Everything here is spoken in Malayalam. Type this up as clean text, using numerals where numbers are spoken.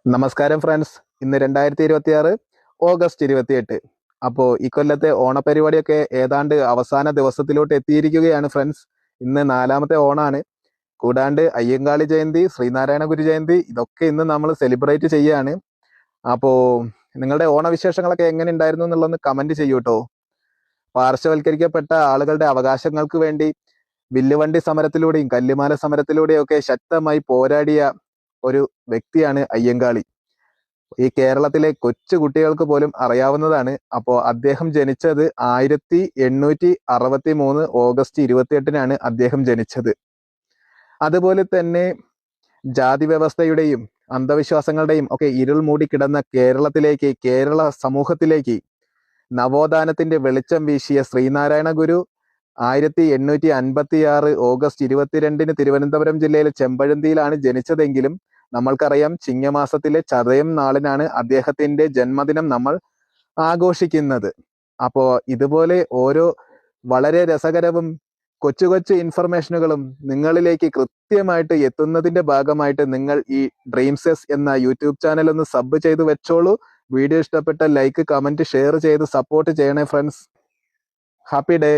നമസ്കാരം ഫ്രണ്ട്സ്. ഇന്ന് 2026 ഓഗസ്റ്റ് 28. അപ്പോൾ ഇക്കൊല്ലത്തെ ഓണപരിപാടിയൊക്കെ ഏതാണ്ട് അവസാന ദിവസത്തിലോട്ട് എത്തിയിരിക്കുകയാണ് ഫ്രണ്ട്സ്. ഇന്ന് 4ാമത്തെ ഓണാണ്. കൂടാണ്ട് അയ്യങ്കാളി ജയന്തി, ശ്രീനാരായണ ഗുരു ജയന്തി ഇതൊക്കെ ഇന്ന് നമ്മൾ സെലിബ്രേറ്റ് ചെയ്യാണ്. അപ്പോൾ നിങ്ങളുടെ ഓണവിശേഷങ്ങളൊക്കെ എങ്ങനെ ഉണ്ടായിരുന്നു എന്നുള്ളതൊന്ന് കമന്റ് ചെയ്യൂട്ടോ. പാർശ്വവൽക്കരിക്കപ്പെട്ട ആളുകളുടെ അവകാശങ്ങൾക്ക് വേണ്ടി വില്ലുവണ്ടി സമരത്തിലൂടെയും കല്ലുമാല സമരത്തിലൂടെയും ഒക്കെ ശക്തമായി പോരാടിയ ഒരു വ്യക്തിയാണ് അയ്യങ്കാളി. ഈ കേരളത്തിലെ കൊച്ചു കുട്ടികൾക്ക് പോലും അറിയാവുന്നതാണ്. അപ്പോൾ അദ്ദേഹം ജനിച്ചത് 1863 ഓഗസ്റ്റ് 28-നാണ് അദ്ദേഹം ജനിച്ചത്. അതുപോലെ തന്നെ ജാതി വ്യവസ്ഥയുടെയും അന്ധവിശ്വാസങ്ങളുടെയും ഒക്കെ ഇരുൾ മൂടി കിടന്ന കേരള സമൂഹത്തിലേക്ക് നവോത്ഥാനത്തിന്റെ വെളിച്ചം വീശിയ ശ്രീനാരായണ ഗുരു 1856 ഓഗസ്റ്റ് 22-ന് തിരുവനന്തപുരം ജില്ലയിലെ ചെമ്പഴന്തിയിലാണ് ജനിച്ചതെങ്കിലും നമ്മൾക്കറിയാം ചിങ്ങമാസത്തിലെ ചതയം നാളിനാണ് അദ്ദേഹത്തിന്റെ ജന്മദിനം നമ്മൾ ആഘോഷിക്കുന്നത്. അപ്പോ ഇതുപോലെ ഓരോ വളരെ രസകരവും കൊച്ചു കൊച്ചു ഇൻഫർമേഷനുകളും നിങ്ങളിലേക്ക് കൃത്യമായിട്ട് എത്തുന്നതിന്റെ ഭാഗമായിട്ട് നിങ്ങൾ ഈ ഡ്രീംസെസ് എന്ന യൂട്യൂബ് ചാനൽ ഒന്ന് സബ് ചെയ്ത് വെച്ചോളൂ. വീഡിയോ ഇഷ്ടപ്പെട്ട ലൈക്ക്, കമന്റ്, ഷെയർ ചെയ്ത് സപ്പോർട്ട് ചെയ്യണേ ഫ്രണ്ട്സ്. Happy day.